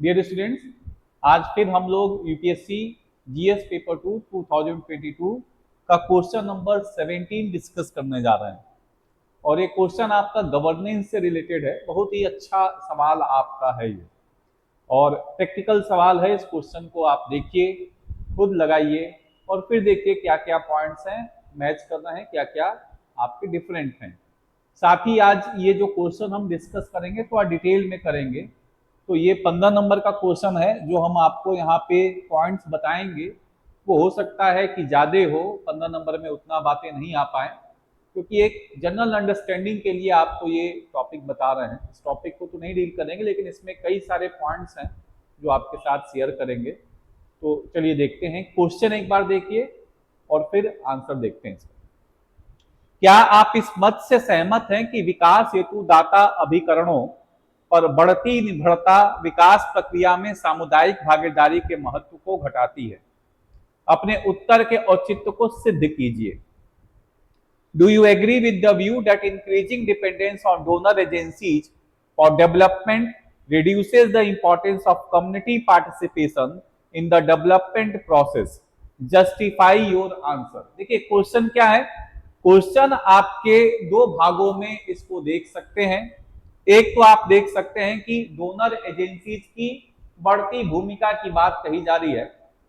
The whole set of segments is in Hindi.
डियर स्टूडेंट्स, आज फिर हम लोग यूपीएससी जीएस पेपर 2 2022 का क्वेश्चन नंबर 17 डिस्कस करने जा रहे हैं। और ये क्वेश्चन आपका गवर्नेंस से रिलेटेड है। बहुत ही अच्छा सवाल आपका है ये, और प्रैक्टिकल सवाल है। इस क्वेश्चन को आप देखिए, खुद लगाइए और फिर देखिए क्या क्या पॉइंट्स हैं, मैच करना है, क्या क्या आपके डिफरेंट हैं। साथ ही आज ये जो क्वेश्चन हम डिस्कस करेंगे थोड़ा डिटेल में करेंगे। तो ये 15 नंबर का क्वेश्चन है जो हम आपको यहाँ पे पॉइंट्स बताएंगे। वो हो सकता है कि ज्यादा हो, 15 नंबर में उतना बातें नहीं आ पाए, क्योंकि एक जनरल अंडरस्टैंडिंग के लिए आपको ये टॉपिक बता रहे हैं। इस टॉपिक को तो नहीं डील करेंगे, लेकिन इसमें कई सारे पॉइंट्स हैं जो आपके साथ शेयर करेंगे। तो चलिए देखते हैं क्वेश्चन, एक बार देखिए और फिर आंसर देखते हैं इसका। क्या आप इस मत से सहमत हैं कि विकास हेतु दाता अभिकरणों पर बढ़ती निर्भरता विकास प्रक्रिया में सामुदायिक भागीदारी के महत्व को घटाती है? अपने उत्तर के औचित्य को सिद्ध कीजिए। Do you agree with the view that increasing dependence on donor agencies for development reduces the importance of community participation in the development process? Justify your answer। देखिए क्वेश्चन क्या है। क्वेश्चन आपके दो भागों में इसको देख सकते हैं। एक तो आप देख सकते हैं कि डोनर एजेंसीज की बढ़ती भूमिका की बात कही जा रही है,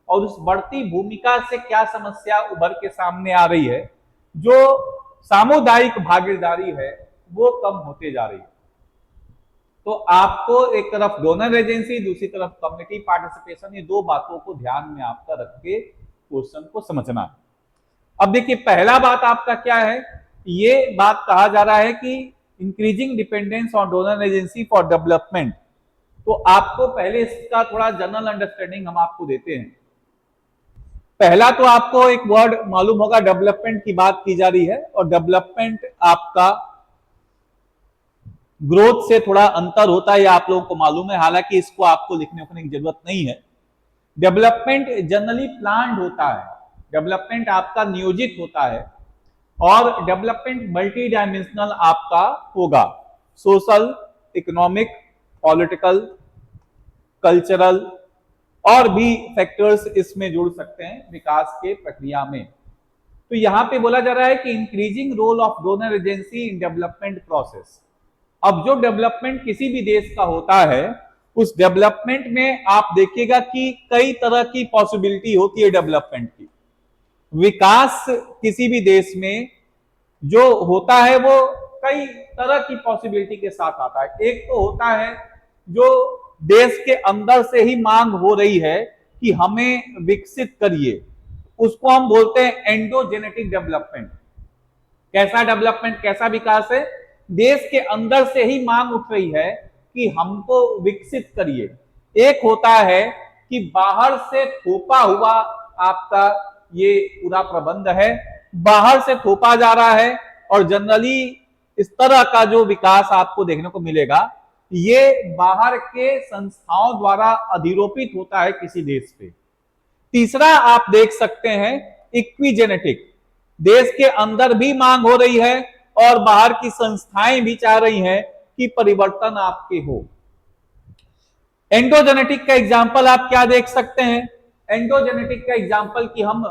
और उस बढ़ती भूमिका से क्या समस्या उभर के सामने आ रही है। जो सामुदायिक भागीदारी है वो कम होते जा रही है। तो आपको एक तरफ डोनर एजेंसी, दूसरी तरफ कम्युनिटी पार्टिसिपेशन, ये दो बातों को ध्यान में आपका रख के क्वेश्चन को समझना है। अब देखिए पहला बात आपका क्या है। ये बात कहा जा रहा है कि increasing dependence on donor agency for development. तो आपको पहले इसका थोड़ा जनरल अंडरस्टैंडिंग हम आपको देते हैं। पहला तो आपको एक वर्ड मालूम होगा, डेवलपमेंट की बात की जा रही है, और डेवलपमेंट आपका ग्रोथ से थोड़ा अंतर होता है, ये आप लोगों को मालूम है। हालांकि इसको आपको लिखने की जरूरत नहीं है। डेवलपमेंट जनरली प्लान्ड होता है, डेवलपमेंट आपका नियोजित होता है, और डेवलपमेंट मल्टी डायमेंशनल आपका होगा। सोशल, इकोनॉमिक, पॉलिटिकल, कल्चरल और भी फैक्टर्स इसमें जुड़ सकते हैं विकास के प्रक्रिया में। तो यहां पे बोला जा रहा है कि increasing role of donor agency in development process. अब जो डेवलपमेंट किसी भी देश का होता है, उस डेवलपमेंट में आप देखिएगा कि कई तरह की पॉसिबिलिटी होती है डेवलपमेंट की। विकास किसी भी देश में जो होता है वो कई तरह की पॉसिबिलिटी के साथ आता है। एक तो होता है जो देश के अंदर से ही मांग हो रही है कि हमें विकसित करिए, उसको हम बोलते हैं एंडोजेनेटिक डेवलपमेंट। कैसा डेवलपमेंट, कैसा विकास है? देश के अंदर से ही मांग उठ रही है कि हमको विकसित करिए। एक होता है कि बाहर से थोपा हुआ आपका ये पूरा प्रबंध है, बाहर से थोपा जा रहा है, और जनरली इस तरह का जो विकास आपको देखने को मिलेगा ये बाहर के संस्थाओं द्वारा अधिरोपित होता है किसी देश पे। तीसरा आप देख सकते हैं इक्विजेनेटिक। देश के अंदर भी मांग हो रही है और बाहर की संस्थाएं भी चाह रही हैं कि परिवर्तन आपके हो। एंडोजेनेटिक का एग्जाम्पल आप क्या देख सकते हैं? एंडोजेनेटिक का एग्जाम्पल कि हम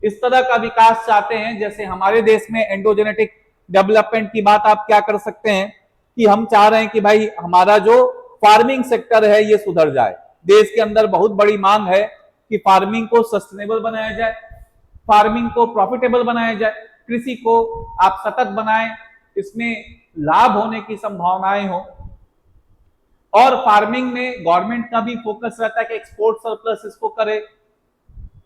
इस तरह का विकास चाहते हैं, जैसे हमारे देश में एंडोजेनेटिक डेवलपमेंट की बात आप क्या कर सकते हैं कि हम चाह रहे हैं कि भाई हमारा जो फार्मिंग सेक्टर है ये सुधर जाए। देश के अंदर बहुत बड़ी मांग है कि फार्मिंग को सस्टेनेबल बनाया जाए, फार्मिंग को प्रॉफिटेबल बनाया जाए, कृषि को आप सतत बनाएं, इसमें लाभ होने की संभावनाएं हो। और फार्मिंग में गवर्नमेंट का भी फोकस रहता है कि एक्सपोर्ट सरप्लस इसको करे।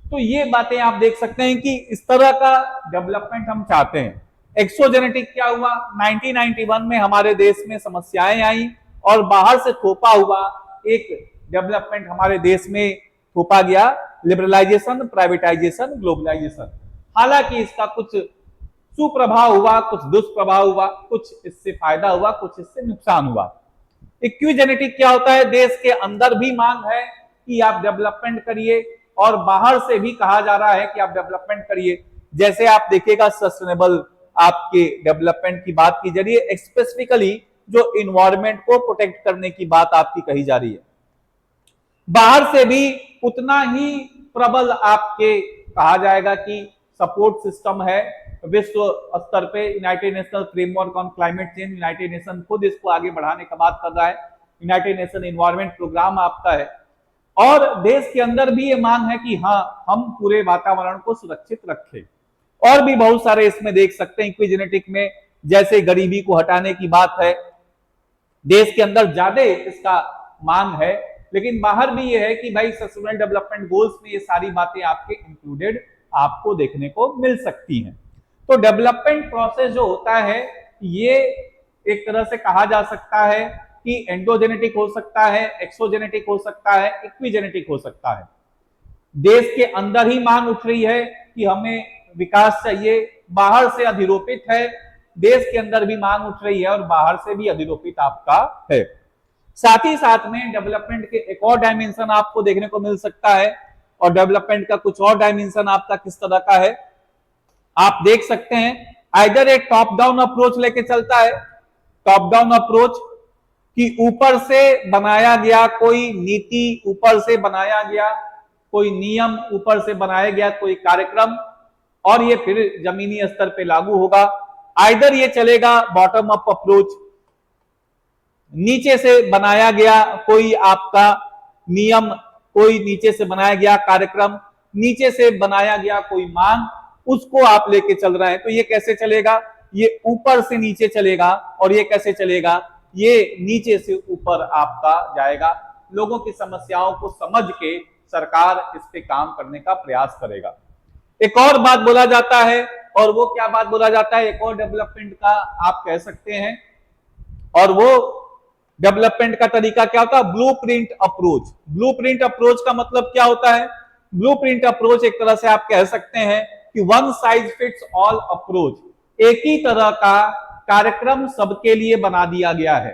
तो ये बातें आप देख सकते हैं कि इस तरह का डेवलपमेंट हम चाहते हैं। एक्सोजेनेटिक क्या हुआ? 1991 में हमारे देश में समस्याएं आई और बाहर से थोपा हुआ एक डेवलपमेंट हमारे देश में थोपा गया, लिबरलाइजेशन, प्राइवेटाइजेशन, ग्लोबलाइजेशन। हालांकि इसका कुछ सुप्रभाव हुआ, कुछ दुष्प्रभाव हुआ, कुछ इससे फायदा हुआ, कुछ इससे नुकसान हुआ। इक्विजेनेटिक क्या होता है? देश के अंदर भी मांग है कि आप डेवलपमेंट करिए और बाहर से भी कहा जा रहा है कि आप डेवलपमेंट करिए। जैसे आप देखिएगा सस्टेनेबल आपके डेवलपमेंट की बात की जा रही है, स्पेसिफिकली जो इन्वायरमेंट को प्रोटेक्ट करने की बात आपकी कही जा रही है। बाहर से भी उतना ही प्रबल आपके कहा जाएगा कि सपोर्ट सिस्टम है। विश्व स्तर पे United nation framework on climate change, United nation खुद इसको आगे बढ़ाने का बात कर रहा है। यूनाइटेड नेशन एनवायरमेंट प्रोग्राम आपका है, और देश के अंदर भी ये मांग है कि हाँ, हम पूरे वातावरण को सुरक्षित रखें। और भी बहुत सारे इसमें देख सकते हैं इक्विजेनेटिक में, जैसे गरीबी को हटाने की बात है, देश के अंदर ज्यादा इसका मांग है, लेकिन बाहर भी ये है कि भाई सस्टेनेबल डेवलपमेंट गोल्स में ये सारी बातें आपके इंक्लूडेड आपको देखने को मिल सकती हैं। तो डेवलपमेंट प्रोसेस जो होता है, ये एक तरह से कहा जा सकता है कि एंडोजेनेटिक हो सकता है, एक्सोजेनेटिक हो सकता है, इक्विजेनेटिक हो सकता है। देश के अंदर ही मांग उठ रही है कि हमें विकास चाहिए, बाहर से अधिरोपित है, देश के अंदर भी मांग उठ रही है और बाहर से भी अधिरोपित आपका है। साथ ही साथ में डेवलपमेंट के एक और डायमेंशन आपको देखने को मिल सकता है, और डेवलपमेंट का कुछ और डायमेंशन आपका किस तरह का है, आप देख सकते हैं। आइदर एक टॉप डाउन अप्रोच लेके चलता है, टॉप डाउन अप्रोच कि ऊपर से बनाया गया कोई नीति, ऊपर से बनाया गया कोई नियम, ऊपर से बनाया गया कोई कार्यक्रम, और ये फिर जमीनी स्तर पे लागू होगा। आइदर ये चलेगा बॉटम अप अप्रोच, नीचे से बनाया गया कोई आपका नियम, कोई नीचे से बनाया गया कार्यक्रम, नीचे से बनाया गया कोई मांग, उसको आप लेके चल रहे हैं। तो ये कैसे चलेगा, ये ऊपर से नीचे चलेगा, और ये कैसे चलेगा, ये नीचे से ऊपर आपका जाएगा। लोगों की समस्याओं को समझ के सरकार इस पे काम करने का प्रयास करेगा। एक और बात बोला जाता है, और वो क्या बात बोला जाता है, एक और डेवलपमेंट का आप कह सकते हैं, और वो डेवलपमेंट का तरीका क्या होता है, ब्लूप्रिंट अप्रोच। ब्लूप्रिंट अप्रोच का मतलब क्या होता है, ब्लूप्रिंट अप्रोच एक तरह से आप कह सकते हैं कि one size fits all approach, एक ही तरह का कार्यक्रम सबके लिए बना दिया गया है।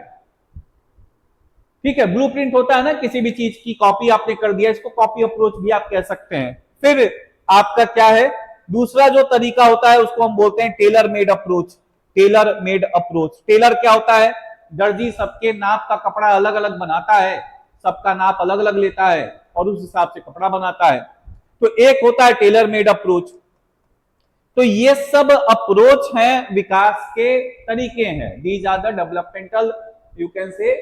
ठीक है, ब्लूप्रिंट होता है ना, किसी भी चीज की कॉपी आपने कर दिया, इसको कॉपी अप्रोच भी आप कह सकते हैं। फिर आपका क्या है, दूसरा जो तरीका होता है उसको हम बोलते हैं tailor made approach. Tailor made approach, tailor क्या होता है, दर्जी सबके नाप का कपड़ा अलग अलग बनाता है, सबका नाप अलग अलग लेता है और उस हिसाब से कपड़ा बनाता है। तो एक होता है टेलर मेड अप्रोच। तो ये सब अप्रोच हैं, विकास के तरीके हैं। These are the developmental you can say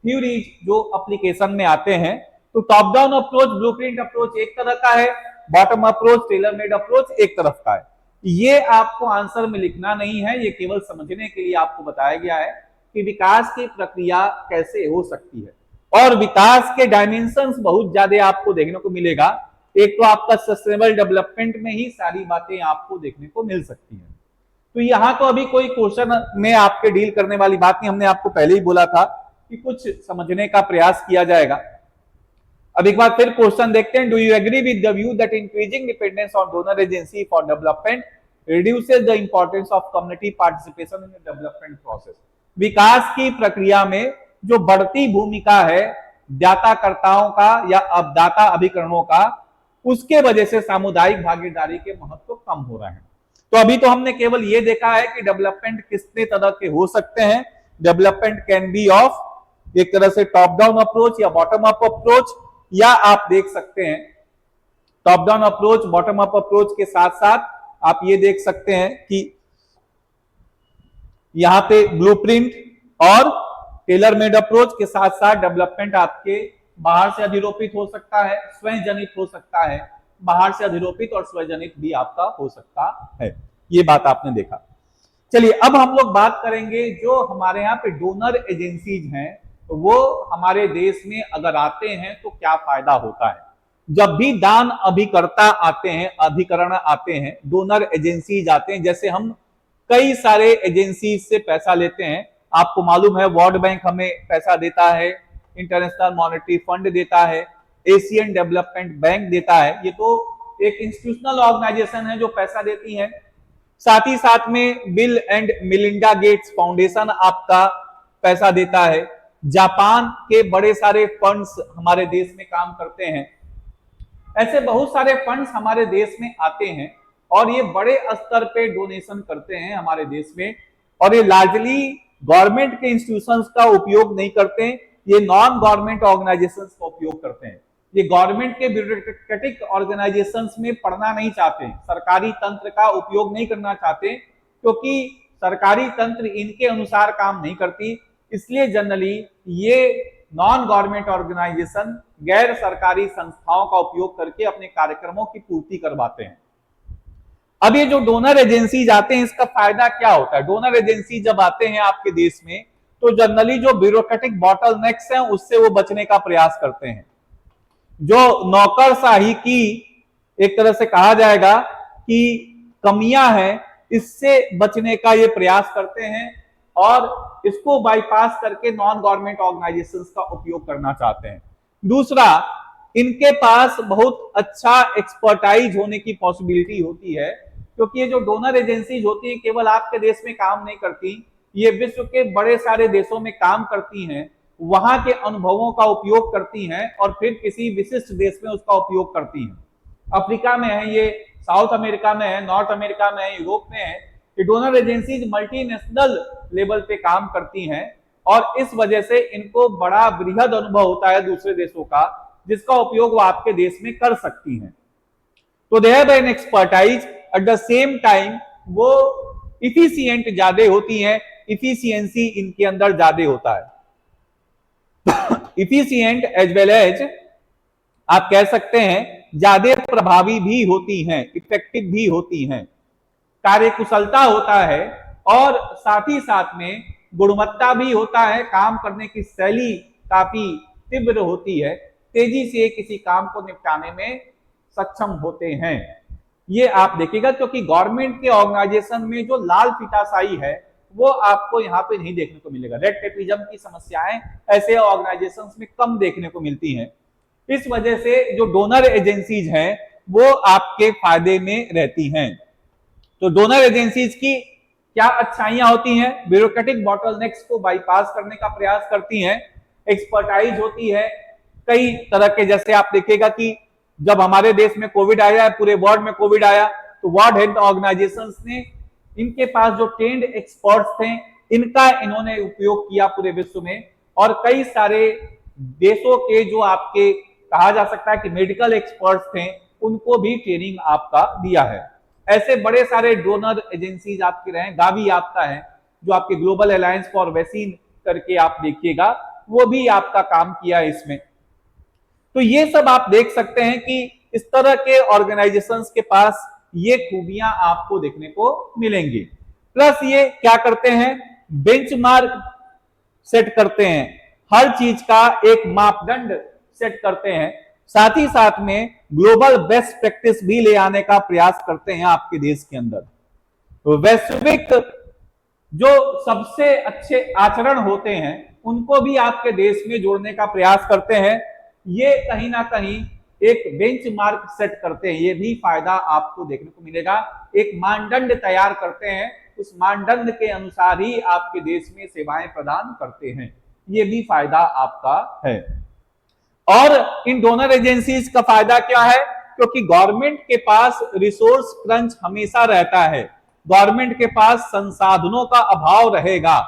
theories जो एप्लीकेशन में आते हैं। तो top down approach, blueprint approach एक तरह का है, bottom approach, tailor made approach एक तरफ का है। ये आपको आंसर में लिखना नहीं है, ये केवल समझने के लिए आपको बताया गया है कि विकास की प्रक्रिया कैसे हो सकती है। और विकास के डायमेंशंस बहुत ज्यादा आपको देखने को मिलेगा। एक तो आपका सस्टेनेबल डेवलपमेंट में ही सारी बातें आपको देखने को मिल सकती है। तो यहां तो अभी कोई क्वेश्चन में आपके डील करने वाली बात नहीं, हमने आपको पहले ही बोला था कि कुछ समझने का प्रयास किया जाएगा। अब एक बार फिर क्वेश्चन देखते हैं, do you agree with the view that increasing dependence on donor agency for development reduces the importance of community participation in the development process. विकास की प्रक्रिया में जो बढ़ती भूमिका है दाताकर्ताओं का या दाता अभिकरणों का, उसके वजह से सामुदायिक भागीदारी के महत्व कम हो रहे हैं। तो अभी तो हमने केवल ये देखा है कि डेवलपमेंट कितने तरह के हो सकते हैं। डेवलपमेंट कैन बी ऑफ एक तरह से टॉप डाउन अप्रोच या बॉटम अप अप्रोच, या आप देख सकते हैं top down approach, bottom up approach के साथ साथ आप ये देख सकते हैं कि यहां पे ब्लूप्रिंट और टेलर मेड अप्रोच के साथ साथ डेवलपमेंट आपके बाहर से अधिरोपित हो सकता है, स्वयं जनित हो सकता है। बाहर से अधिरोपित और स्वयं जनित भी आपका हो सकता है। ये बात आपने देखा। चलिए अब हम लोग बात करेंगे जो हमारे यहाँ पे डोनर एजेंसीज हैं, तो वो हमारे देश में अगर आते हैं तो क्या फायदा होता है। जब भी दान अभिकर्ता आते हैं, अधिकरण आते हैं, डोनर एजेंसीज आते हैं, जैसे हम कई सारे एजेंसी से पैसा लेते हैं। आपको मालूम है वर्ल्ड बैंक हमें पैसा देता है, इंटरनेशनल मॉनेटरी फंड देता है, एशियन डेवलपमेंट बैंक देता है। ये तो एक इंस्टीट्यूशनल ऑर्गेनाइजेशन है जो पैसा देती है। साथ ही साथ में bill and Melinda Gates foundation आपका पैसा देता है। जापान के बड़े सारे फंड्स हमारे देश में काम करते हैं। ऐसे बहुत सारे फंड्स हमारे देश में आते हैं और ये बड़े स्तर पे डोनेशन करते हैं हमारे देश में, और ये लार्जली गवर्नमेंट के इंस्टीट्यूशंस का उपयोग नहीं करते, ये नॉन गवर्नमेंट ऑर्गेनाइजेशंस का उपयोग करते हैं। ये गवर्नमेंट के ब्यूरोक्रेटिक ऑर्गेनाइजेशंस में पढ़ना नहीं चाहते, सरकारी तंत्र का उपयोग नहीं करना चाहते, क्योंकि सरकारी तंत्र इनके अनुसार काम नहीं करती। इसलिए जनरली ये नॉन गवर्नमेंट ऑर्गेनाइजेशन गैर सरकारी संस्थाओं का उपयोग करके अपने कार्यक्रमों की पूर्ति करवाते हैं। अब ये जो डोनर एजेंसीज आते हैं, इसका फायदा क्या होता है? डोनर एजेंसी जब आते हैं आपके देश में, तो जनरली जो ब्यूरोक्रेटिक बॉटलनेक्स हैं उससे वो बचने का प्रयास करते हैं। जो नौकरशाही की एक तरह से कहा जाएगा कि कमियां हैं, इससे बचने का ये प्रयास करते हैं और इसको बाईपास करके नॉन गवर्नमेंट ऑर्गेनाइजेशंस का उपयोग करना चाहते हैं। दूसरा, इनके पास बहुत अच्छा एक्सपर्टाइज होने की पॉसिबिलिटी होती है, क्योंकि ये जो डोनर एजेंसीज होती हैं केवल आपके देश में काम नहीं करती, ये विश्व के बड़े सारे देशों में काम करती हैं, वहां के अनुभवों का उपयोग करती हैं और फिर किसी विशिष्ट देश में उसका उपयोग करती हैं। अफ्रीका में है, ये साउथ अमेरिका में है, नॉर्थ अमेरिका में है, यूरोप में है। ये डोनर एजेंसीज मल्टीनेशनल लेवल पे काम करती हैं और इस वजह से इनको बड़ा बृहद अनुभव होता है दूसरे देशों का, जिसका उपयोग वो आपके देश में कर सकती हैं। तो they have an expertise, at the same time वो इफिशिएंट ज्यादा होती हैं, इफिशियंसी इनके अंदर ज्यादा होता है। इफिशिएंट एज वेल एज आप कह सकते हैं ज्यादा प्रभावी भी होती हैं, इफेक्टिव भी होती हैं, कार्यकुशलता होता है और साथ ही साथ में गुणवत्ता भी होता है, काम करने की शैली काफी तीव्र होती है, तेजी से किसी काम को निपटाने में सक्षम होते हैं। ये आप देखिएगा, क्योंकि गवर्नमेंट के ऑर्गेनाइजेशन में जो लाल फीताशाही है वो आपको यहाँ पे नहीं देखने को मिलेगा। रेड टेपिज्म की समस्याएं ऐसे ऑर्गेनाइजेशंस में कम देखने को मिलती हैं। इस वजह से जो डोनर एजेंसीज हैं वो आपके फायदे में रहती हैं। तो डोनर एजेंसीज की क्या अच्छाइयां होती हैं? ब्यूरोक्रेटिक बॉटलनेक्स को बाईपास करने का प्रयास करती हैं, एक्सपर्टाइज होती है कई तरह के। जैसे आप देखिएगा कि जब हमारे देश में कोविड आया, पूरे वर्ल्ड में कोविड आया, तो वर्ल्ड हेल्थ ऑर्गेनाइजेशंस ने इनके पास जो ट्रेंड एक्सपर्ट्स थे इनका इन्होंने उपयोग किया पूरे विश्व में, और कई सारे देशों के जो आपके कहा जा सकता है कि मेडिकल एक्सपर्ट्स थे उनको भी ट्रेनिंग आपका दिया है। ऐसे बड़े सारे डोनर एजेंसीज आपके रहे। गावी आपका है जो आपके ग्लोबल अलायंस फॉर वैक्सीन करके आप देखिएगा, वो भी आपका काम किया है इसमें। तो ये सब आप देख सकते हैं कि इस तरह के ऑर्गेनाइजेशंस के पास ये खूबियां आपको देखने को मिलेंगी। प्लस ये क्या करते हैं? बेंचमार्क सेट करते हैं, हर चीज का एक मापदंड सेट करते हैं, साथ ही साथ में ग्लोबल बेस्ट प्रैक्टिस भी ले आने का प्रयास करते हैं आपके देश के अंदर। तो वैश्विक जो सबसे अच्छे आचरण होते हैं उनको भी आपके देश में जोड़ने का प्रयास करते हैं। ये कहीं ना कहीं एक बेंचमार्क सेट करते हैं, ये भी फायदा आपको देखने को मिलेगा। एक मानदंड तैयार करते हैं, उस मानदंड के अनुसार ही आपके देश में सेवाएं प्रदान करते हैं, ये भी फायदा आपका है। और इन डोनर एजेंसीज का फायदा क्या है? क्योंकि गवर्नमेंट के पास रिसोर्स क्रंच हमेशा रहता है, गवर्नमेंट के पास संसाधनों का अभाव रहेगा,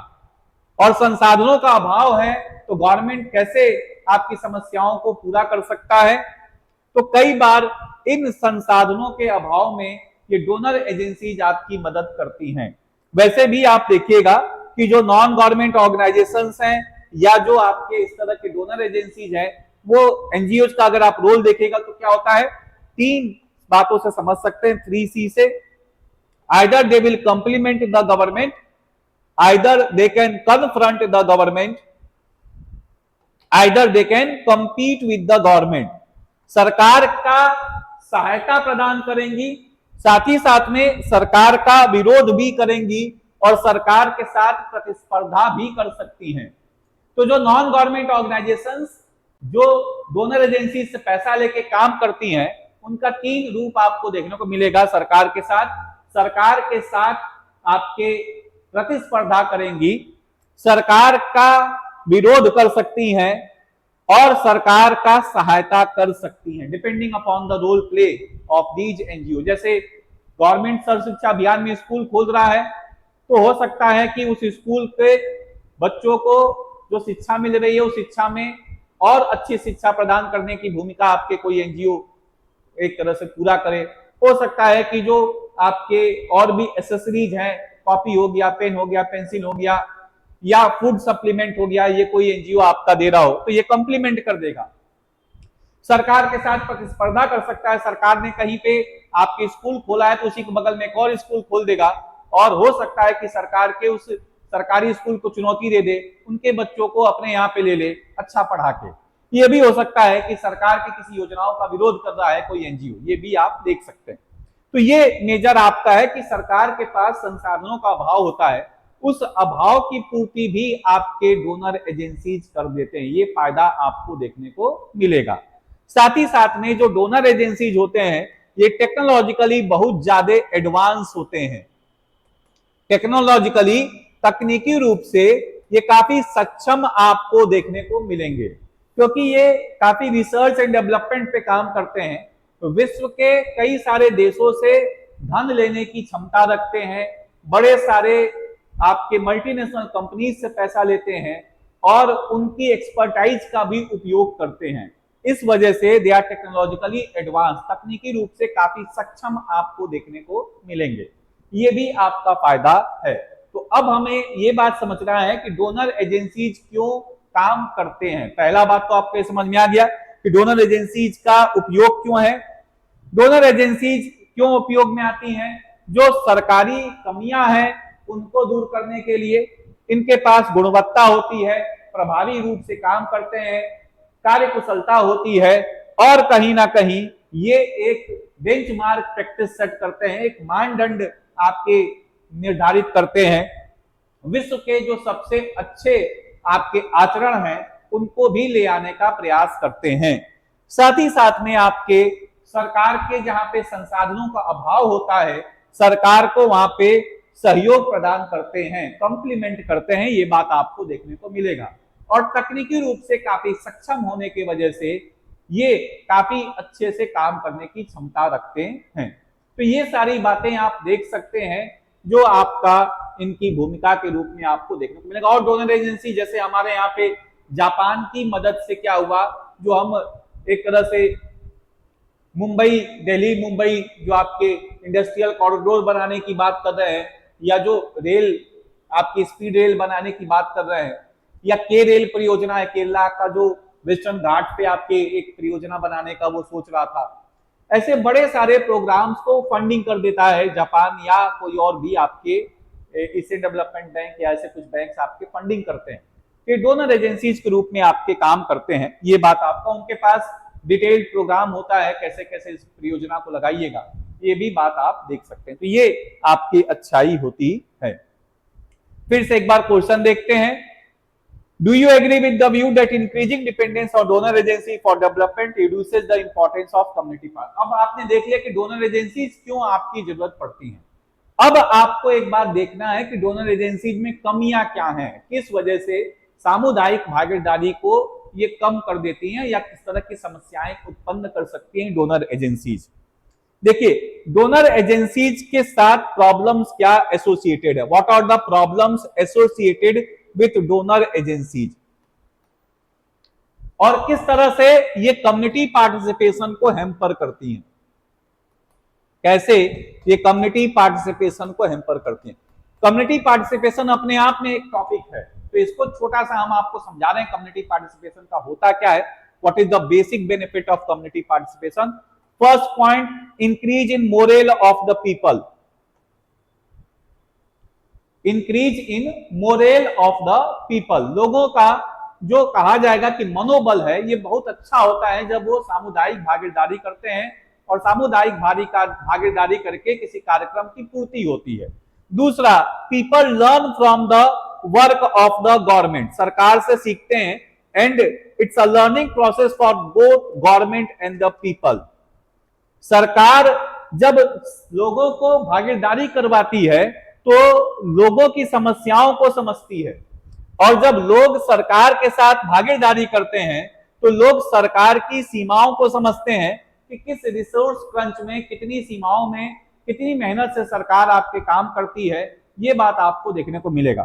और संसाधनों का अभाव है तो गवर्नमेंट कैसे आपकी समस्याओं को पूरा कर सकता है? तो कई बार इन संसाधनों के अभाव में ये डोनर एजेंसीज आपकी मदद करती हैं। वैसे भी आप देखिएगा कि जो नॉन गवर्नमेंट ऑर्गेनाइजेशंस हैं या जो आपके इस तरह के डोनर एजेंसीज हैं, वो एनजीओज का अगर आप रोल देखेगा तो क्या होता है? 3 बातों से समझ सकते हैं, 3C से। Either they will complement the government, either they can confront the government, either they can compete with the government. सरकार का सहायता प्रदान करेंगी, साथ ही साथ में सरकार का विरोध भी करेंगी और सरकार के साथ प्रतिस्पर्धा भी कर सकती हैं। तो जो नॉन गवर्नमेंट ऑर्गेनाइजेशंस जो डोनर एजेंसी से पैसा लेके काम करती हैं, उनका 3 रूप आपको देखने को मिलेगा। सरकार के साथ आपके प्रतिस्पर्धा करेंगी, सरकार का विरोध कर सकती हैं और सरकार का सहायता कर सकती हैं, depending upon the role play of these NGO. जैसे गवर्नमेंट सर्व शिक्षा अभियान में स्कूल खोल रहा है, तो हो सकता है कि उस स्कूल के बच्चों को जो शिक्षा मिल रही है उस शिक्षा में और अच्छी शिक्षा प्रदान करने की भूमिका आपके कोई एनजीओ एक तरह से पूरा करे। हो सकता है कि जो आपके और भी एसेसरीज हैं, कॉपी हो गया, पेन हो गया, पेंसिल हो गया, या फूड सप्लीमेंट हो गया, ये कोई एनजीओ आपका दे रहा हो तो ये कॉम्प्लीमेंट कर देगा। सरकार के साथ प्रतिस्पर्धा कर सकता है, सरकार ने कहीं पे आपके स्कूल खोला है तो उसी के बगल में एक और स्कूल खोल देगा, और हो सकता है कि सरकार के उस सरकारी स्कूल को चुनौती दे दे, उनके बच्चों को अपने यहाँ पे ले ले अच्छा पढ़ा के। ये भी हो सकता है कि सरकार की किसी योजनाओं का विरोध कर रहा है कोई एनजीओ, ये भी आप देख सकते हैं। तो ये मेजर आपका है कि सरकार के पास संसाधनों का अभाव होता है, उस अभाव की पूर्ति भी आपके डोनर एजेंसीज कर देते हैं, ये फायदा आपको देखने को मिलेगा। साथ ही साथ में जो डोनर एजेंसीज होते हैं ये टेक्नोलॉजिकली बहुत ज्यादा एडवांस होते हैं, टेक्नोलॉजिकली तकनीकी रूप से ये काफी सक्षम आपको देखने को मिलेंगे, क्योंकि ये काफी रिसर्च एंड डेवलपमेंट पे काम करते हैं। तो विश्व के कई सारे देशों से धन लेने की क्षमता रखते हैं, बड़े सारे आपके मल्टीनेशनल कंपनीज से पैसा लेते हैं और उनकी एक्सपर्टाइज का भी उपयोग करते हैं। इस वजह से दे आर टेक्नोलॉजिकली एडवांस, तकनीकी रूप से काफी सक्षम आपको देखने को मिलेंगे, ये भी आपका फायदा है। तो अब हमें ये बात समझना है कि डोनर एजेंसीज क्यों काम करते हैं। पहला बात तो आपको समझ में आ गया कि डोनर एजेंसीज का उपयोग क्यों है। डोनर एजेंसीज क्यों उपयोग में आती हैं? जो सरकारी कमियां हैं उनको दूर करने के लिए, इनके पास गुणवत्ता होती है, प्रभावी रूप से काम करते हैं, कार्य कुशलता होती है, और कहीं ना कहीं ये एक बेंचमार्क प्रैक्टिस सेट करते हैं, एक मानदंड आपके निर्धारित करते हैं। विश्व के जो सबसे अच्छे आपके आचरण हैं उनको भी ले आने का प्रयास करते हैं। साथ ही साथ में आपके सरकार के जहां पे संसाधनों का अभाव होता है, सरकार को वहां पे सहयोग प्रदान करते हैं, कॉम्प्लीमेंट करते हैं, ये बात आपको देखने को मिलेगा। और तकनीकी रूप से काफी सक्षम होने की वजह से ये काफी अच्छे से काम करने की क्षमता रखते हैं। तो ये सारी बातें आप देख सकते हैं जो आपका इनकी भूमिका के रूप में आपको देखने को मिलेगा। और डोनर एजेंसी जैसे हमारे यहाँ पे जापान की मदद से क्या हुआ, जो हम एक तरह से मुंबई, दिल्ली मुंबई जो आपके इंडस्ट्रियल कॉरिडोर बनाने की बात कर रहे हैं, या जो रेल आपकी स्पीड रेल बनाने की बात कर रहे हैं, या के रेल परियोजना है केरला का जो वेस्टर्न घाट पे आपके एक परियोजना बनाने का वो सोच रहा था, ऐसे बड़े सारे प्रोग्राम्स को फंडिंग कर देता है जापान या कोई और भी आपके एशियन डेवलपमेंट बैंक या ऐसे कुछ बैंक आपके फंडिंग करते हैं। ये डोनर एजेंसीज के रूप में आपके काम करते हैं, ये बात आपका उनके पास डिटेल्ड प्रोग्राम होता है कैसे कैसे इस परियोजना को लगाइएगा, ये भी बात आप देख सकते हैं। तो ये आपकी अच्छाई होती है। फिर से एक बार क्वेश्चन देखते हैं। Do you agree with the view that increasing dependence on donor agency for development reduces the importance of community part? अब आपने देख लिया कि डोनर एजेंसीज क्यों आपकी जरूरत पड़ती हैं। अब आपको एक बात देखना है कि डोनर एजेंसीज में कमियां क्या हैं, किस वजह से सामुदायिक भागीदारी को ये कम कर देती हैं या किस तरह की समस्याएं उत्पन्न कर सकती हैं डोनर एजेंसीज। देखिए, डोनर एजेंसीज के साथ प्रॉब्लम्स क्या एसोसिएटेड है, what are the problems associated with donor agencies, और किस तरह से ये कम्युनिटी पार्टिसिपेशन को हैम्पर करती हैं, कैसे ये कम्युनिटी पार्टिसिपेशन को हैम्पर करती हैं। कम्युनिटी पार्टिसिपेशन अपने आप में एक टॉपिक है, तो इसको छोटा सा हम आपको समझा रहे हैं कम्युनिटी पार्टिसिपेशन का होता क्या है, what is the basic benefit of community participation. First point, increase in moral of the people, increase in moral of the people. लोगों का जो कहा जाएगा कि मनोबल है ये बहुत अच्छा होता है जब वो सामुदायिक भागीदारी करते हैं और सामुदायिक भागीदारी करके किसी कार्यक्रम की पूर्ति होती है। दूसरा, people learn from the work of the government, सरकार से सीखते हैं, and it's a learning process for both government and the people. सरकार जब लोगों को भागीदारी करवाती है तो लोगों की समस्याओं को समझती है, और जब लोग सरकार के साथ भागीदारी करते हैं तो लोग सरकार की सीमाओं को समझते हैं कि किस रिसोर्स क्रंच में, कितनी सीमाओं में, कितनी मेहनत से सरकार आपके काम करती है, ये बात आपको देखने को मिलेगा।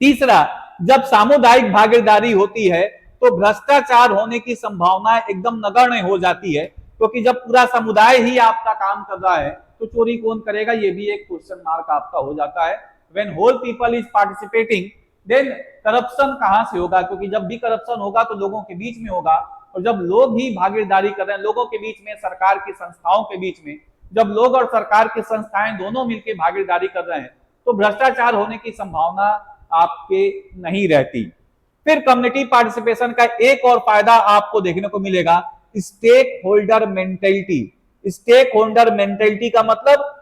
तीसरा, जब सामुदायिक भागीदारी होती है तो भ्रष्टाचार होने की संभावना एकदम नगण्य हो जाती है, क्योंकि जब पूरा समुदाय ही आपका काम कर रहा है तो चोरी कौन करेगा, ये भी एक क्वेश्चन मार्क आपका हो जाता है। When whole people is participating then corruption कहां से होगा, क्योंकि जब भी करप्शन होगा तो लोगों के बीच में होगा, और जब लोग ही भागीदारी कर रहे हैं, लोगों के बीच में, सरकार की संस्थाओं के बीच में, जब लोग और सरकार की संस्थाएं दोनों मिलकर भागीदारी कर रहे हैं तो भ्रष्टाचार होने की संभावना आपके नहीं रहती। फिर कम्युनिटी पार्टिसिपेशन का एक और फायदा आपको देखने को मिलेगा, stakeholder mentality. Stakeholder mentality का मतलब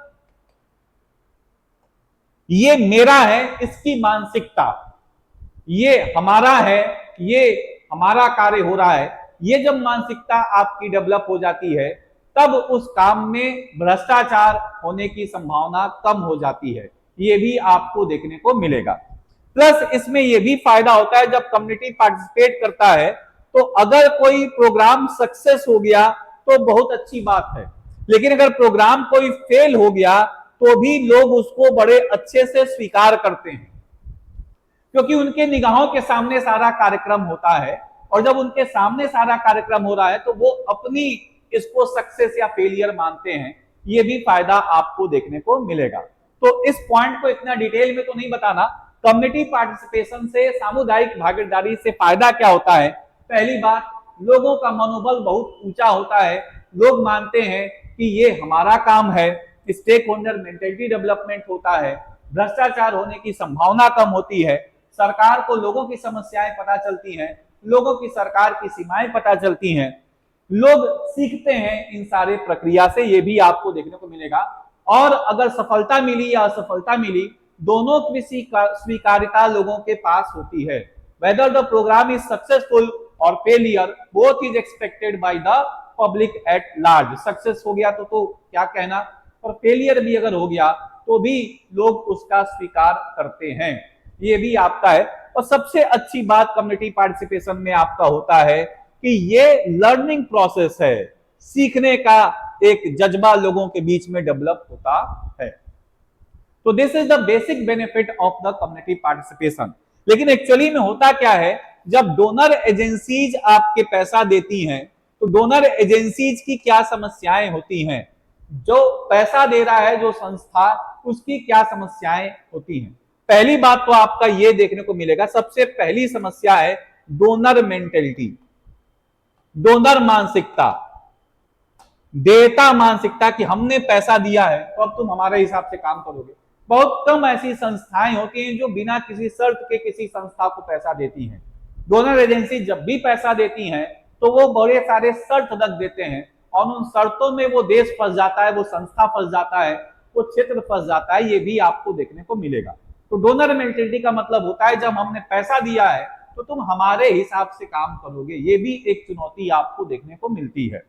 ये मेरा है, इसकी मानसिकता, ये हमारा है, ये हमारा कार्य हो रहा है, ये जब मानसिकता आपकी डेवलप हो जाती है तब उस काम में भ्रष्टाचार होने की संभावना कम हो जाती है, ये भी आपको देखने को मिलेगा। प्लस इसमें यह भी फायदा होता है, जब कम्युनिटी पार्टिसिपेट करता है तो अगर कोई प्रोग्राम सक्सेस हो गया तो बहुत अच्छी बात है, लेकिन अगर प्रोग्राम कोई फेल हो गया तो भी लोग उसको बड़े अच्छे से स्वीकार करते हैं, क्योंकि उनके निगाहों के सामने सारा कार्यक्रम होता है, और जब उनके सामने सारा कार्यक्रम हो रहा है तो वो अपनी इसको सक्सेस या फेलियर मानते हैं। ये भी फायदा आपको देखने को मिलेगा। तो इस पॉइंट को इतना डिटेल में तो नहीं बताना, कम्युनिटी पार्टिसिपेशन से, सामुदायिक भागीदारी से फायदा क्या होता है। पहली बात, लोगों का मनोबल बहुत ऊंचा होता है, लोग मानते हैं कि ये हमारा काम है, स्टेक होल्डर मेंटेलिटी डेवलपमेंट होता है, भ्रष्टाचार होने की संभावना कम होती है, सरकार को लोगों की समस्याएं पता चलती हैं, लोगों की सरकार की सीमाएं पता चलती हैं, लोग सीखते हैं इन सारे प्रक्रिया से, ये भी आपको देखने को मिलेगा। और अगर सफलता मिली या असफलता मिली, दोनों की स्वीकार्यता लोगों के पास होती है। Whether the program is successful और failure, both is expected by the public at large. Success हो गया तो क्या कहना, और फेलियर भी अगर हो गया तो भी लोग उसका स्वीकार करते हैं, ये भी आपका है। और सबसे अच्छी बात कम्युनिटी पार्टिसिपेशन में आपका होता है कि ये लर्निंग प्रोसेस है, सीखने का एक जज्बा लोगों के बीच में डेवलप होता है। तो this is the basic benefit of the community participation. लेकिन एक्चुअली में होता क्या है, जब डोनर एजेंसीज आपके पैसा देती हैं तो डोनर एजेंसीज की क्या समस्याएं होती हैं, जो पैसा दे रहा है जो संस्था, उसकी क्या समस्याएं होती हैं। पहली बात तो आपका ये देखने को मिलेगा, सबसे पहली समस्या है डोनर मेंटेलिटी, डोनर मानसिकता, देयता मानसिकता, कि हमने पैसा दिया है तो अब तुम हमारे हिसाब से काम करोगे। बहुत कम ऐसी संस्थाएं होती हैं जो बिना किसी शर्त के किसी संस्था को पैसा देती हैं। डोनर एजेंसी जब भी पैसा देती हैं तो वो बड़े सारे शर्त रख देते हैं, और उन शर्तों में वो देश फंस जाता है, वो संस्था फंस जाता है, वो क्षेत्र फंस जाता है, ये भी आपको देखने को मिलेगा। तो डोनर मेंटेलिटी का मतलब होता है जब हमने पैसा दिया है तो तुम हमारे हिसाब से काम करोगे, ये भी एक चुनौती आपको देखने को मिलती है।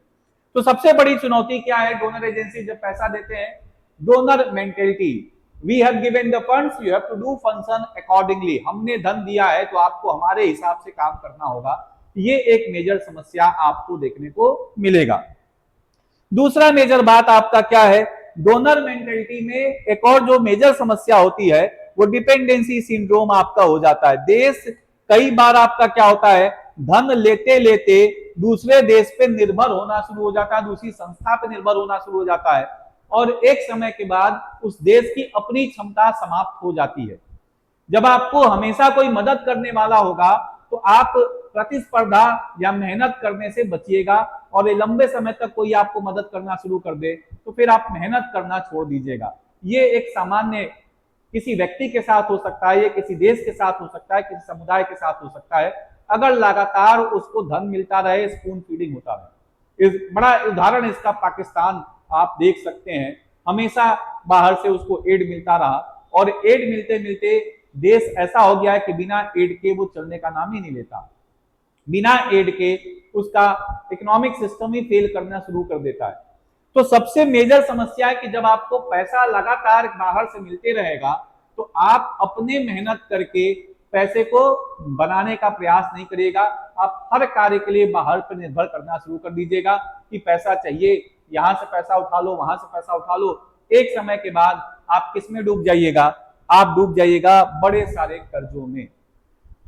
तो सबसे बड़ी चुनौती क्या है डोनर एजेंसी जब पैसा देते हैं, donor mentality, we have given the funds, you have to do function accordingly, हमने धन दिया है तो आपको हमारे हिसाब से काम करना होगा, ये एक मेजर समस्या आपको देखने को मिलेगा। दूसरा मेजर बात आपका क्या है, डोनर मेंटेलिटी में एक और जो मेजर समस्या होती है वो डिपेंडेंसी सिंड्रोम आपका हो जाता है। देश कई बार आपका क्या होता है, धन लेते लेते दूसरे देश पे निर्भर होना शुरू हो जाता है, दूसरी संस्था पे निर्भर होना शुरू हो जाता है, और एक समय के बाद उस देश की अपनी क्षमता समाप्त हो जाती है। जब आपको हमेशा कोई मदद करने वाला होगा तो आप प्रतिस्पर्धा या मेहनत करने से बचिएगा, और ये लंबे समय तक कोई आपको मदद करना शुरू कर दे तो फिर आप मेहनत करना छोड़ दीजिएगा। ये एक सामान्य किसी व्यक्ति के साथ हो सकता है, ये किसी देश के साथ हो सकता है, किसी समुदाय के साथ हो सकता है, अगर लगातार उसको धन मिलता रहे, स्पून फीडिंग होता रहे। बड़ा उदाहरण इसका पाकिस्तान आप देख सकते हैं, हमेशा बाहर से उसको एड मिलता रहा, और एड मिलते मिलते देश ऐसा हो गया है कि बिना एड के वो चलने का नाम ही नहीं लेता, बिना एड के उसका इकोनॉमिक सिस्टम ही फेल करना शुरू कर देता है। तो सबसे मेजर समस्या है कि जब आपको पैसा लगातार बाहर से मिलते रहेगा तो आप अपने मेहनत करके पैसे को बनाने का प्रयास नहीं करिएगा, आप हर कार्य के लिए बाहर पर निर्भर करना शुरू कर दीजिएगा कि पैसा चाहिए, यहां से पैसा उठा लो, वहां से पैसा उठा लो। एक समय के बाद आप किसमें डूब जाइएगा, आप डूब जाइएगा बड़े सारे कर्जों में।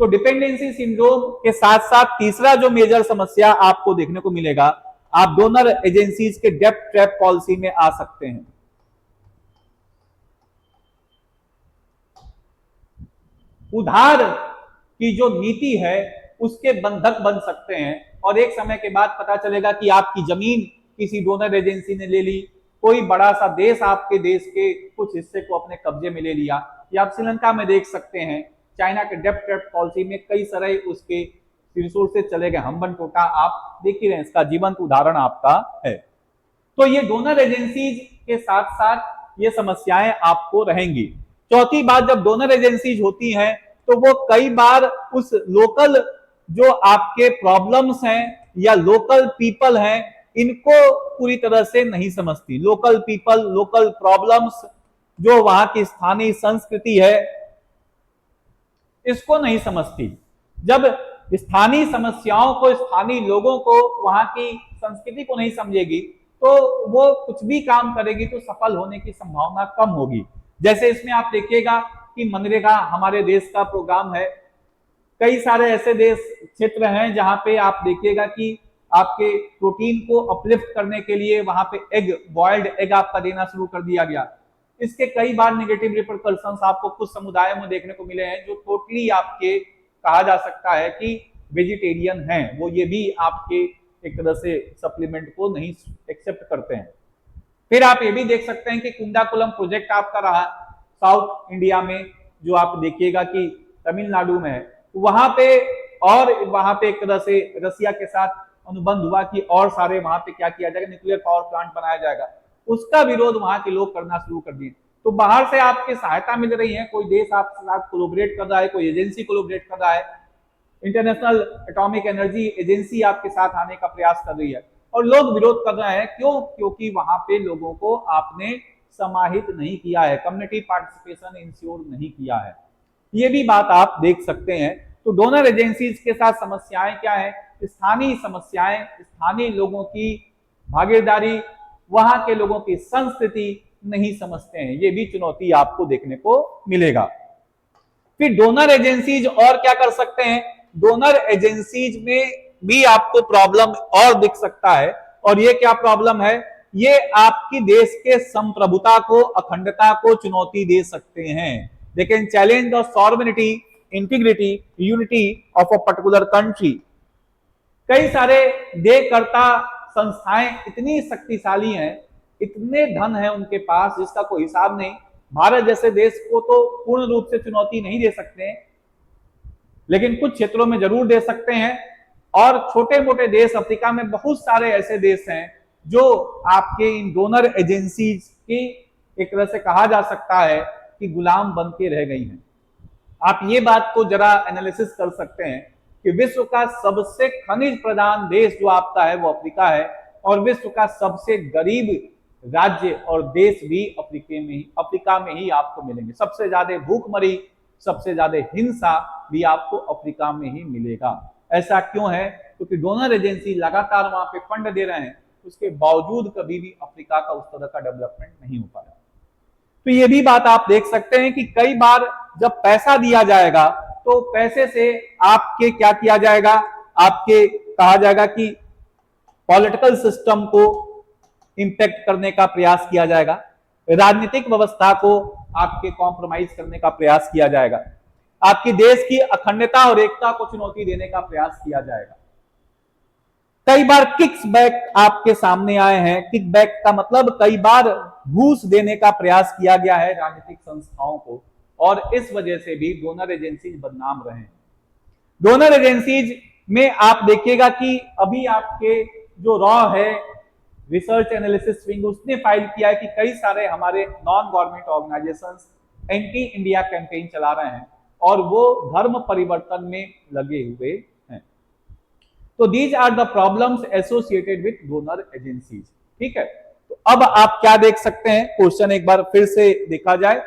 तो डिपेंडेंसी सिंड्रोम के साथ साथ तीसरा जो मेजर समस्या आपको देखने को मिलेगा, आप डोनर एजेंसीज के डेब्ट ट्रैप पॉलिसी में आ सकते हैं। उधार की जो नीति है उसके बंधक बन सकते हैं और एक समय के बाद पता चलेगा कि आपकी जमीन किसी डोनर एजेंसी ने ले ली, कोई बड़ा सा देश आपके देश के कुछ हिस्से को अपने कब्जे में ले लिया। या आप श्रीलंका में देख सकते हैं, चाइना के डेब्ट ट्रैप पॉलिसी में कई सारे उसके रिसोर्सेज चले गए, हम्बन टोटा आप देख ही रहे हैं, इसका जीवंत उदाहरण आपका है। तो ये डोनर एजेंसीज के साथ साथ ये समस्याएं आपको रहेंगी। चौथी बात, जब डोनर एजेंसीज होती हैं तो वो कई बार उस लोकल जो आपके प्रॉब्लम्स हैं या लोकल पीपल हैं इनको पूरी तरह से नहीं समझती। लोकल पीपल, लोकल प्रॉब्लम्स, जो वहां की स्थानीय संस्कृति है इसको नहीं समझती। जब स्थानीय समस्याओं को, स्थानीय लोगों को, वहां की संस्कृति को नहीं समझेगी तो वो कुछ भी काम करेगी तो सफल होने की संभावना कम होगी। जैसे इसमें आप देखिएगा कि मनरेगा हमारे देश का प्रोग्राम है, कई सारे ऐसे देश क्षेत्र हैं जहां पे आप देखिएगा कि आपके प्रोटीन को अपलिफ्ट करने के लिए वहां पे एग, बॉइल्ड एग आपका देना शुरू कर दिया गया। इसके कई बार नेगेटिव रिपरकल्शंस आपको कुछ समुदायों में देखने को मिले हैं जो टोटली आपके कहा जा सकता है कि वेजिटेरियन हैं, वो ये भी आपके एक तरह से सप्लीमेंट को नहीं एक्सेप्ट करते हैं। फिर आप ये भी देख सकते हैं कि कुंडाकुलम प्रोजेक्ट आपका रहा साउथ इंडिया में, जो आप देखिएगा कि तमिलनाडु में है, वहां पे एक तरह से रसिया के साथ अनुबंध हुआ कि और सारे वहां पे क्या किया जाएगा, न्यूक्लियर पावर प्लांट बनाया जाएगा। उसका विरोध वहां के लोग करना शुरू कर दिए। तो बाहर से आपकी सहायता मिल रही है, कोई देश आपके साथ कोलैबोरेट कर रहा है, कोई एजेंसी कोलैबोरेट कर रहा है, इंटरनेशनल एटॉमिक एनर्जी एजेंसी आपके साथ आने का प्रयास कर रही है और लोग विरोध कर रहे हैं। क्यों? क्योंकि वहां पे लोगों को आपने समाहित नहीं किया है, कम्युनिटी पार्टिसिपेशन इंश्योर नहीं किया है। ये भी बात आप देख सकते हैं। तो डोनर एजेंसीज के साथ समस्याएं क्या है? स्थानीय समस्याएं, स्थानीय लोगों की भागीदारी, वहां के लोगों की संस्कृति नहीं समझते हैं, ये भी चुनौती आपको देखने को मिलेगा। फिर डोनर एजेंसीज और क्या कर सकते हैं? डोनर एजेंसीज में भी आपको प्रॉब्लम और दिख सकता है, और ये क्या प्रॉब्लम है? ये आपकी देश के संप्रभुता को, अखंडता को चुनौती दे सकते हैं। They can challenge the sovereignty, integrity, unity of a particular country. कई सारे देयकर्ता संस्थाएं इतनी शक्तिशाली हैं, इतने धन है उनके पास जिसका कोई हिसाब नहीं। भारत जैसे देश को तो पूर्ण रूप से चुनौती नहीं दे सकते, लेकिन कुछ क्षेत्रों में जरूर दे सकते हैं। और छोटे मोटे देश, अफ्रीका में बहुत सारे ऐसे देश हैं जो आपके इन डोनर एजेंसीज की एक तरह से कहा जा सकता है कि गुलाम बन के रह गई हैं। आप ये बात को जरा एनालिसिस कर सकते हैं कि विश्व का सबसे खनिज प्रधान देश जो आपका है वो अफ्रीका है, और विश्व का सबसे गरीब राज्य और देश भी अफ्रीका में ही आपको मिलेंगे। सबसे ज्यादा भूखमरी, सबसे ज्यादा हिंसा भी आपको अफ्रीका में ही मिलेगा। ऐसा क्यों है? क्योंकि डोनर एजेंसी लगातार वहां पे फंड दे रहे हैं, उसके बावजूद कभी भी अफ्रीका का उस तरह का डेवलपमेंट नहीं हो पाया। तो ये भी बात आप देख सकते हैं कि कई बार जब पैसा दिया जाएगा तो पैसे से आपके क्या किया जाएगा? आपके कहा जाएगा कि पॉलिटिकल सिस्टम को इंपैक्ट करने का प्रयास किया जाएगा, राजनीतिक व्यवस्था को आपके कॉम्प्रोमाइज करने का प्रयास किया जाएगा, आपकी देश की अखंडता और एकता को चुनौती देने का प्रयास किया जाएगा। कई बार किक्स बैक आपके सामने आए हैं। किक बैक का मतलब कई बार घूस देने का प्रयास किया गया है राजनीतिक संस्थाओं को, और इस वजह से भी डोनर एजेंसीज बदनाम रहे। डोनर एजेंसीज में आप देखिएगा कि अभी आपके जो रॉ है रिसर्च एनालिसिस विंग, उसने फाइल किया है कि कई सारे हमारे non government organisations anti India campaign चला रहे हैं और वो धर्म परिवर्तन में लगे हुए हैं। तो these are the problems associated with donor agencies. ठीक है, तो अब आप क्या देख सकते हैं? क्वेश्चन एक बार फिर से देखा जाए।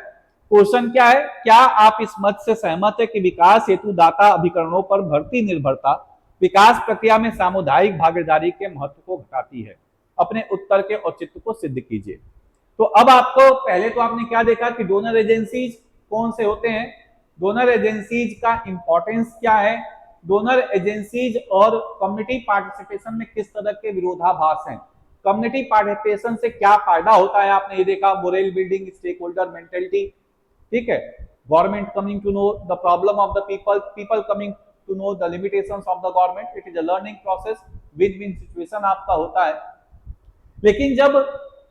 क्वेश्चन क्या है? क्या आप इस मत से सहमत है कि विकास हेतु दाता अभिकरणों पर बढ़ती निर्भरता विकास प्रक्रिया में सामुदायिक भागीदारी के महत्व को घटाती है? अपने उत्तर के औचित्य को सिद्ध कीजिए। तो अब आपको पहले तो आपने क्या देखा कि डोनर एजेंसीज कौन से होते हैं? डोनर एजेंसीज का इंपॉर्टेंस क्या है, डोनर एजेंसीज और कम्युनिटी पार्टिसिपेशन में किस तरह के विरोधाभास हैं, कम्युनिटी पार्टिसिपेशन से क्या फायदा होता है, आपने ये देखा moral building, stakeholder mentality, ठीक है, government coming to know the problem of the people, people coming to know the limitations of the government, it is a learning process, win win situation आपका होता है। लेकिन जब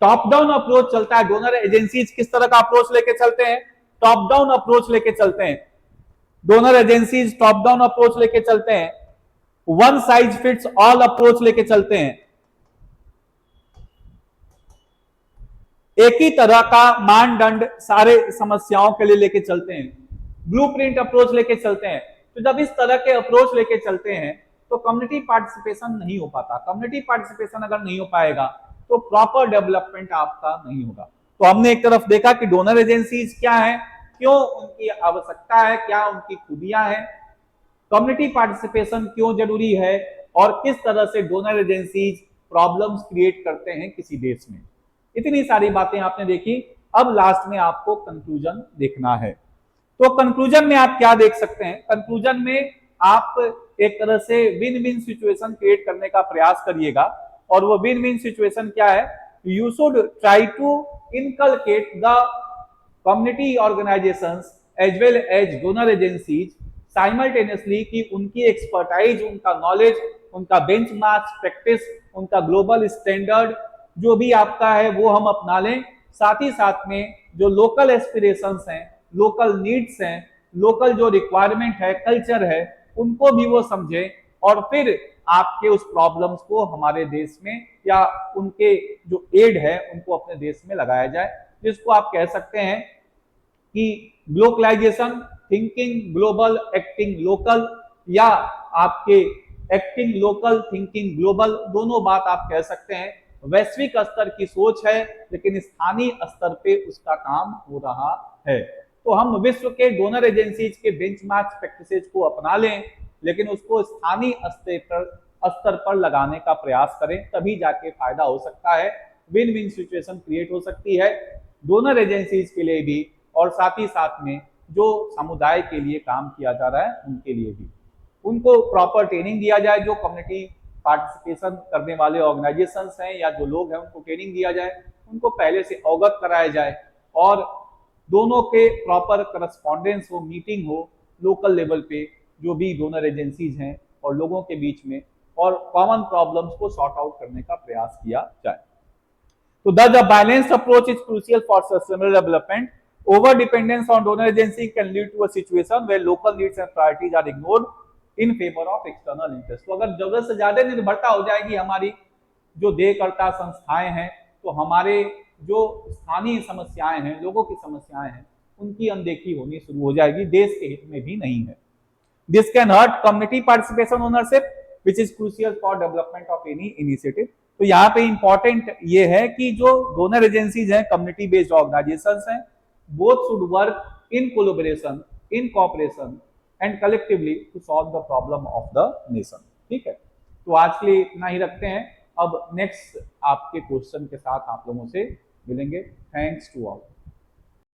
टॉप डाउन अप्रोच चलता है, डोनर एजेंसीज किस तरह का अप्रोच लेके चलते हैं, टॉप डाउन अप्रोच लेके चलते हैं, donor agencies top down approach लेके चलते हैं, one size fits all approach लेके चलते हैं, एक ही तरह का मानदंड सारे समस्याओं के लिए लेके चलते हैं, ब्लूप्रिंट अप्रोच लेके चलते हैं। तो जब इस तरह के अप्रोच लेके चलते हैं तो कम्युनिटी पार्टिसिपेशन नहीं हो पाता, कम्युनिटी पार्टिसिपेशन अगर नहीं हो पाएगा तो प्रॉपर डेवलपमेंट आपका नहीं होगा। तो हमने एक तरफ देखा कि डोनर एजेंसीज क्या है, क्यों उनकी आवश्यकता है, क्या उनकी खूबियां हैं, कम्युनिटी पार्टिसिपेशन क्यों जरूरी है, और किस तरह से डोनर एजेंसीज प्रॉब्लम्स क्रिएट करते हैं किसी देश में। इतनी सारी बातें आपने देखी, अब लास्ट में आपको कंक्लूजन देखना है। तो कंक्लूजन में आप क्या देख सकते हैं, कंक्लूजन में आप एक तरह से विन विन सिचुएशन क्रिएट करने का प्रयास करिएगा, और वो विन विन सिचुएशन क्या है, you should try to inculcate the community organisations as well as donor agencies simultaneously, कि उनकी एक्सपर्टाइज, उनका नॉलेज, उनका बेंचमार्क प्रैक्टिस, उनका ग्लोबल स्टैंडर्ड जो भी आपका है वो हम अपना लें, साथ ही साथ में जो लोकल एस्पिरेशंस हैं, लोकल नीड्स हैं, लोकल जो रिक्वायरमेंट है, कल्चर है, उनको भी वो समझे, और फिर आपके उस प्रॉब्लम्स को हमारे देश में या उनके जो एड है उनको अपने देश में लगाया जाए, जिसको आप कह सकते हैं कि globalisation, thinking global acting local, या आपके एक्टिंग लोकल थिंकिंग ग्लोबल, दोनों बात आप कह सकते हैं। वैश्विक स्तर की सोच है लेकिन स्थानीय स्तर पे उसका काम हो रहा है। तो हम विश्व के डोनर एजेंसीज के बेंचमार्क प्रैक्टिसेस को अपना लें, लेकिन उसको स्थानीय स्तर पर लगाने का प्रयास करें, तभी जाके फायदा हो सकता है, विन विन सिचुएशन क्रिएट हो सकती है डोनर एजेंसीज के लिए भी, और साथ ही साथ में जो समुदाय के लिए काम किया जा रहा है उनके लिए भी। उनको प्रॉपर ट्रेनिंग दिया जाए, जो कम्युनिटी पार्टिसिपेशन करने वाले ऑर्गेनाइजेशंस हैं या जो लोग हैं उनको ट्रेनिंग दिया जाए, उनको पहले से अवगत कराया जाए, और दोनों के प्रॉपर करस्पॉन्डेंस हो, मीटिंग हो लोकल लेवल पे जो भी डोनर एजेंसीज हैं और लोगों के बीच में, और कॉमन प्रॉब्लम्स को सॉर्ट आउट करने का प्रयास किया जाए। तो thus a balanced approach is crucial for sustainable development. Over dependence on donor agency can lead to a situation where local needs and priorities are ignored in favor of external interest. तो अगर जरूरत से ज्यादा निर्भरता हो जाएगी हमारी जो देयकर्ता संस्थाएं हैं, तो हमारे जो स्थानीय समस्याएं हैं, लोगों की समस्याएं हैं, उनकी अनदेखी होनी शुरू हो जाएगी, देश के हित में भी नहीं है। This can hurt community participation ownership, which is crucial for development of any initiative. तो यहाँ पे इंपॉर्टेंट ये है कि जो डोनर एजेंसीज हैं, कम्युनिटी बेस्ड ऑर्गेनाइजेशंस हैं, both should work in collaboration, in cooperation and collectively to solve the problem of the nation. ठीक है, तो आज के लिए इतना ही रखते हैं, अब नेक्स्ट आपके क्वेश्चन के साथ आप लोगों से मिलेंगे। Thanks to all.